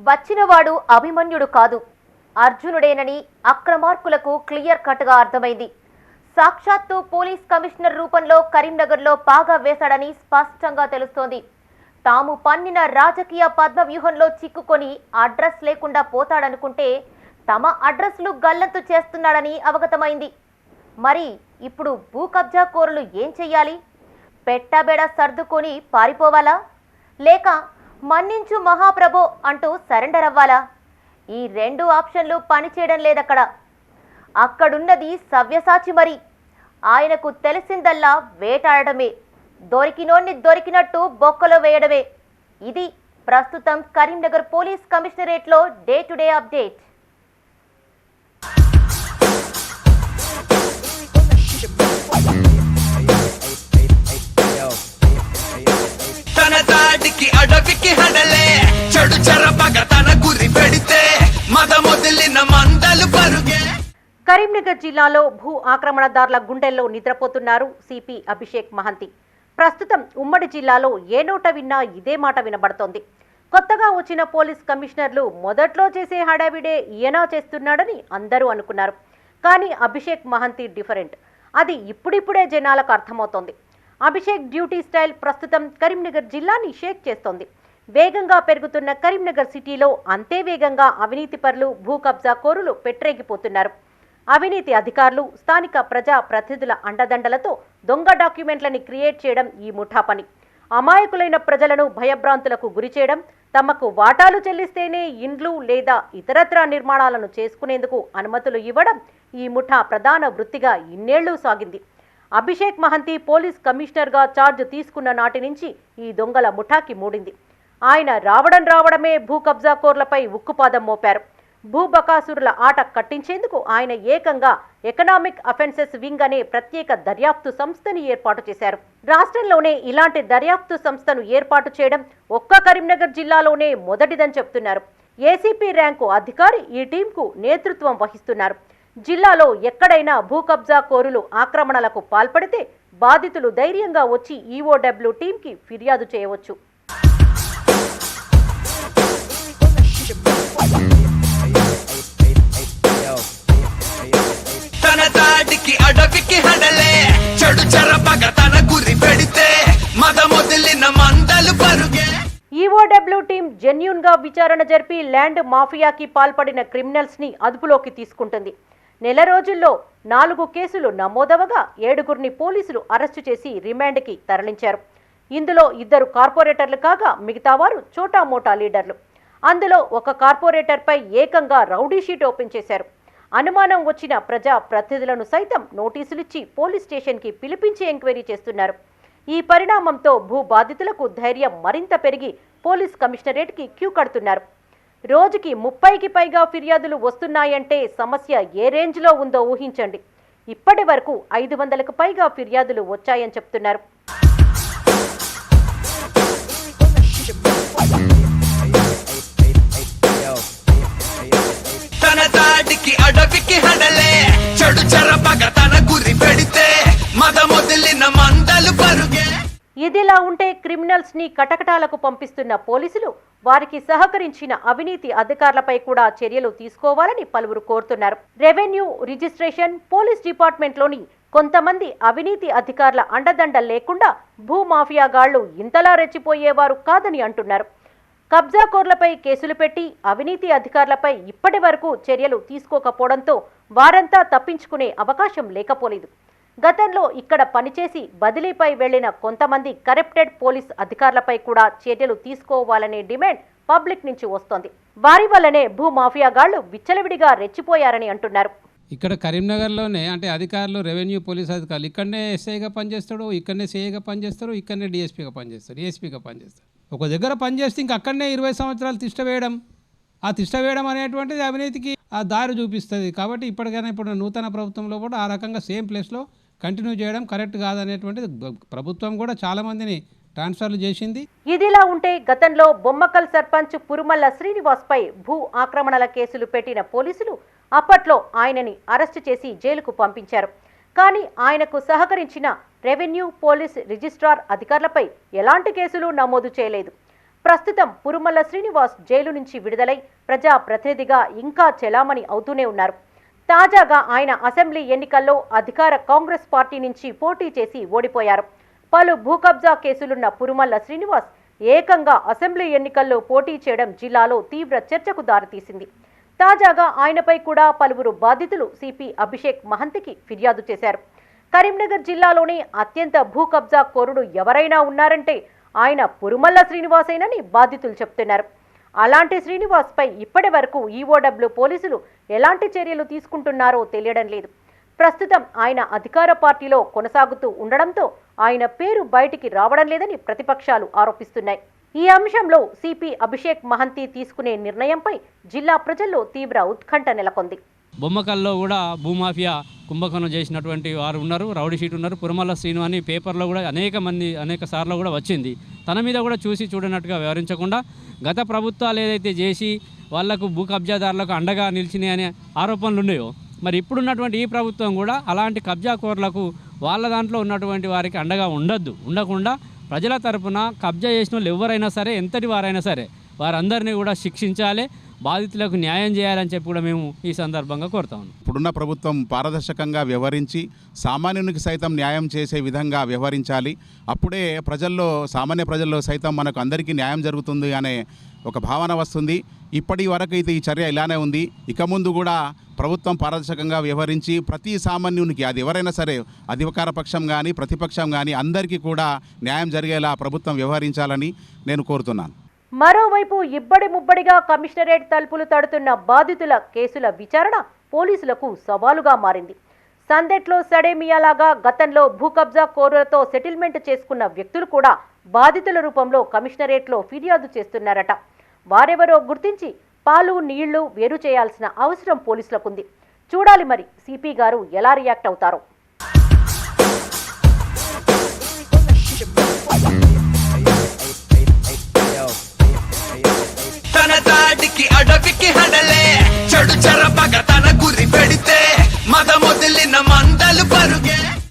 వచ్చినవాడు అభిమన్యుడు కాదు, అర్జునుడేనని అక్రమార్కులకు క్లియర్ కట్గా అర్థమైంది. సాక్షాత్తు పోలీస్ కమిషనర్ రూపంలో కరీంనగర్లో పాగా వేశాడని స్పష్టంగా తెలుస్తోంది. తాము పన్నిన రాజకీయ పద్మవ్యూహంలో చిక్కుకొని అడ్రస్ లేకుండా పోతాడనుకుంటే తమ అడ్రస్లు గల్లంతు చేస్తున్నాడని అవగతమైంది. మరి ఇప్పుడు భూ కబ్జా కోరులు ఏం చెయ్యాలి? పెట్టబెడ సర్దుకొని పారిపోవాలా, లేక మన్నించు మహాప్రభో అంటూ సరెండర్ అవ్వాలా? ఈ రెండు ఆప్షన్లు పనిచేయడం లేదక్కడ. అక్కడున్నది సవ్యసాచి. మరి ఆయనకు తెలిసిందల్లా వేటాడమే, దొరికినోన్ని దొరికినట్టు బొక్కలో వేయడమే. ఇది ప్రస్తుతం కరీంనగర్ పోలీస్ కమిషనరేట్లో డే టు డే అప్డేట్. అడవికి హడలే చెడు చెరపగ తన గురి పెడితే మదమొదిలిన మందలు పరుగే. కరీంనగర్ జిల్లాలో భూ ఆక్రమణదారుల గుండెల్లో నిద్రపోతున్నారు సిపి అభిషేక్ మహంతి. ప్రస్తుతం ఉమ్మడి జిల్లాలో ఏ నోట విన్నా ఇదే మాట వినబడుతోంది. కొత్తగా వచ్చిన పోలీస్ కమిషనర్లు మొదట్లో చేసే హడావిడే ఈయన చేస్తున్నాడని అందరూ అనుకున్నారు. కానీ అభిషేక్ మహంతి డిఫరెంట్. అది ఇప్పుడిప్పుడే జనాలకు అర్థమవుతోంది. అభిషేక్ డ్యూటీ స్టైల్ ప్రస్తుతం కరీంనగర్ జిల్లాని షేక్ చేస్తోంది. వేగంగా పెరుగుతున్న కరీంనగర్ సిటీలో అంతే వేగంగా అవినీతి పరులు, భూ కబ్జా కోరులు పెట్టరేగిపోతున్నారు. అవినీతి అధికారులు, స్థానిక ప్రజా ప్రతినిధుల అండదండలతో దొంగ డాక్యుమెంట్లని క్రియేట్ చేయడం ఈ ముఠా పని. అమాయకులైన ప్రజలను భయభ్రాంతులకు గురి చేయడం, తమకు వాటాలు చెల్లిస్తేనే ఇండ్లు లేదా ఇతరత్రా నిర్మాణాలను చేసుకునేందుకు అనుమతులు ఇవ్వడం ఈ ముఠా ప్రధాన వృత్తిగా ఇన్నేళ్లు సాగింది. అభిషేక్ మహంతి పోలీస్ కమిషనర్గా ఛార్జ్ తీసుకున్న నాటి నుంచి ఈ దొంగల ముఠాకి మూడింది. ఆయన రావడమే భూ కబ్జా కోర్లపై ఉక్కుపాదం మోపారు. భూబకాసురుల ఆట కట్టించేందుకు ఆయన ఏకంగా ఎకనామిక్ అఫెన్సెస్ వింగ్ అనే ప్రత్యేక దర్యాప్తు సంస్థను ఏర్పాటు చేశారు. రాష్ట్రంలోనే ఇలాంటి దర్యాప్తు సంస్థను ఏర్పాటు చేయడం ఒక్క కరీంనగర్ జిల్లాలోనే మొదటిదని చెప్తున్నారు. ఏసీపీ ర్యాంకు అధికారి ఈ టీంకు నేతృత్వం వహిస్తున్నారు. జిల్లాలో ఎక్కడైనా భూ కబ్జా కోరులు ఆక్రమణలకు పాల్పడితే బాధితులు ధైర్యంగా వచ్చి ఈఓడబ్ల్యూ టీంకి ఫిర్యాదు చేయవచ్చు. తన దాడికి అడవికి హడలే చెడు చెరపగ తన గురి పెడితే మదమొదిలిన మందలు పరుగే. ఈఓడబ్ల్యూ టీం జెన్యూన్ గా విచారణ జరిపి ల్యాండ్ మాఫియాకి పాల్పడిన క్రిమినల్స్ ని అదుపులోకి తీసుకుంటుంది. నెల రోజుల్లో 4 కేసులు నమోదవగా 7గురిని పోలీసులు అరెస్టు చేసి రిమాండ్కి తరలించారు. ఇందులో 2 కార్పొరేటర్లు కాగా మిగతా వారు చోటామోటా లీడర్లు. అందులో ఒక కార్పొరేటర్పై ఏకంగా రౌడీ షీట్ ఓపెన్ చేశారు. అనుమానం వచ్చిన ప్రజా ప్రతినిధులను సైతం నోటీసులిచ్చి పోలీస్ స్టేషన్కి పిలిపించి ఎంక్వైరీ చేస్తున్నారు. ఈ పరిణామంతో భూ బాధితులకు ధైర్యం మరింత పెరిగి పోలీస్ కమిషనరేట్కి క్యూ కడుతున్నారు. రోజుకి 30కి పైగా ఫిర్యాదులు వస్తున్నాయంటే సమస్య ఏ రేంజ్లో ఉందో ఊహించండి. ఇప్పటి వరకు 500కు పైగా ఫిర్యాదులు వచ్చాయని చెప్తున్నారు. తన దాడికి అడవికి హడలే చెడు చెరపగ తన గురి పెడితే మదమొదిలిన మందలు పరుగే. ఇదిలా ఉంటే క్రిమినల్స్ ని కటకటాలకు పంపిస్తున్న పోలీసులు వారికి సహకరించిన అవినీతి అధికారులపై కూడా చర్యలు తీసుకోవాలని పలువురు కోరుతున్నారు. రెవెన్యూ, రిజిస్ట్రేషన్, పోలీస్ డిపార్ట్మెంట్లోని కొంతమంది అవినీతి అధికారుల అండదండ లేకుండా భూమాఫియాగాళ్లు ఇంతలా రెచ్చిపోయేవారు కాదని అంటున్నారు. కబ్జాకోర్లపై కేసులు పెట్టి అవినీతి అధికారులపై ఇప్పటి వరకు చర్యలు తీసుకోకపోవడంతో వారంతా తప్పించుకునే అవకాశం లేకపోలేదు. గతంలో ఇక్కడ పనిచేసి బదిలీపై వెళ్లిన కొంతమంది కరప్టెడ్ పోలీస్ అధికారులపై కూడా చర్యలు తీసుకోవాలనే డిమాండ్ పబ్లిక్ నుంచి వస్తోంది. వారి వల్లనే భూమాఫియాగాళ్లు విచ్చలవిడిగా రెచ్చిపోయారని అంటున్నారు. ఇక్కడ కరీంనగర్లోనే అంటే అధికారులు, రెవెన్యూ, పోలీస్ అధికారులు ఇక్కడనే ఎస్ఐగా పనిచేస్తాడు, ఇక్కడనే సిఐగా పనిచేస్తారు, ఇక్కడనే డిఎస్పీగా పనిచేస్తారు, ఏఎస్పీగా పనిచేస్తారు. ఒక దగ్గర పనిచేస్తే ఇంక అక్కడనే 20 సంవత్సరాలు తిష్ట వేయడం, ఆ తిష్ట వేయడం అనేటువంటిది అవినీతికి ఆ దారి చూపిస్తుంది. కాబట్టి ఇప్పటికైనా ఇప్పుడు నూతన ప్రభుత్వంలో కూడా ఆ రకంగా సేమ్ ప్లేస్లో కంటిన్యూ చేయడం కరెక్ట్ కాదనేటువంటిది ప్రభుత్వం కూడా చాలామందిని ట్రాన్స్ఫర్లు చేసింది. ఇదిలా ఉంటే గతంలో బొమ్మకల్ సర్పంచ్ పురుమల్ల శ్రీనివాస్పై భూ ఆక్రమణల కేసులు పెట్టిన పోలీసులు అప్పట్లో ఆయనని అరెస్టు చేసి జైలుకు పంపించారు. కానీ ఆయనకు సహకరించిన రెవెన్యూ, పోలీస్, రిజిస్ట్రార్ అధికారులపై ఎలాంటి కేసులు నమోదు చేయలేదు. ప్రస్తుతం పురుమల్ల శ్రీనివాస్ జైలు నుంచి విడుదలై ప్రజాప్రతినిధిగా ఇంకా చెలామణి అవుతూనే ఉన్నారు. తాజాగా ఆయన అసెంబ్లీ ఎన్నికల్లో అధికార కాంగ్రెస్ పార్టీ నుంచి పోటీ చేసి ఓడిపోయారు. పలు భూకబ్జా కేసులున్న పురుమల్ల శ్రీనివాస్ ఏకంగా అసెంబ్లీ ఎన్నికల్లో పోటీ చేయడం జిల్లాలో తీవ్ర చర్చకు దారితీసింది. తాజాగా ఆయనపై కూడా పలువురు బాధితులు సిపి అభిషేక్ మహంతికి ఫిర్యాదు చేశారు. కరీంనగర్ జిల్లాలోని అత్యంత భూకబ్జా కోరుడు ఎవరైనా ఉన్నారంటే ఆయన పురుమల్ల శ్రీనివాసేనని బాధితులు చెప్తున్నారు. అలాంటి శ్రీనివాస్ పై ఇప్పటి వరకు ఈఓడబ్ల్యూ పోలీసులు ఎలాంటి చర్యలు తీసుకుంటున్నారో తెలియడం లేదు. ప్రస్తుతం ఆయన అధికార పార్టీలో కొనసాగుతూ ఉండడంతో ఆయన పేరు బయటికి రావడం లేదని ప్రతిపక్షాలు ఆరోపిస్తున్నాయి. ఈ అంశంలో సిపి అభిషేక్ మహంతి తీసుకునే నిర్ణయంపై జిల్లా ప్రజల్లో తీవ్ర ఉత్కంఠ నెలకొంది. బొమ్మకల్లో కూడా భూమాఫియా కుంభకోణం చేసినటువంటి వారు ఉన్నారు, రౌడీ షీట్ ఉన్నారు. పురుమల్ల శ్రీను అని పేపర్లో కూడా అనేక సార్లు కూడా వచ్చింది. తన మీద కూడా చూసి చూడనట్టుగా వ్యవహరించకుండా గత ప్రభుత్వాలు ఏదైతే చేసి వాళ్లకు భూ కబ్జాదారులకు అండగా నిలిచినాయనే ఆరోపణలు ఉన్నాయో, మరి ఇప్పుడున్నటువంటి ఈ ప్రభుత్వం కూడా అలాంటి కబ్జాకోర్లకు వాళ్ళ దాంట్లో ఉన్నటువంటి వారికి అండగా ఉండకుండా ప్రజల తరపున కబ్జా చేసిన వాళ్ళు ఎవరైనా సరే, ఎంతటి వారైనా సరే వారందరినీ కూడా శిక్షించాలి, బాధితులకు న్యాయం చేయాలని చెప్పి కూడా మేము ఈ సందర్భంగా కోరుతాము. ఇప్పుడున్న ప్రభుత్వం పారదర్శకంగా వ్యవహరించి సామాన్యునికి సైతం న్యాయం చేసే విధంగా వ్యవహరించాలి. అప్పుడే సామాన్య ప్రజల్లో సైతం మనకు అందరికీ న్యాయం జరుగుతుంది అనే ఒక భావన వస్తుంది. ఇప్పటి వరకు అయితే ఈ చర్య ఇలానే ఉంది. ఇక ముందు కూడా ప్రభుత్వం పారదర్శకంగా వ్యవహరించి ప్రతి సామాన్యునికి, అది ఎవరైనా సరే, అధికార పక్షం కానీ ప్రతిపక్షం కానీ అందరికీ కూడా న్యాయం జరిగేలా ప్రభుత్వం వ్యవహరించాలని నేను కోరుతున్నాను. మరోవైపు ఇబ్బడి ముబ్బడిగా కమిషనరేట్ తలుపులు తడుతున్న బాధితుల కేసుల విచారణ పోలీసులకు సవాలుగా మారింది. సందెట్లో సడేమియాలాగా గతంలో భూకబ్జా కోరులతో సెటిల్మెంట్ చేసుకున్న వ్యక్తులు కూడా బాధితుల రూపంలో కమిషనరేట్లో ఫిర్యాదు చేస్తున్నారట. వారెవరో గుర్తించి పాలు నీళ్లు వేరు చేయాల్సిన అవసరం పోలీసులకుంది. చూడాలి మరి సిపి గారు ఎలా రియాక్ట్ అవుతారో. తన తాటికి అడవికి హడలే చెడు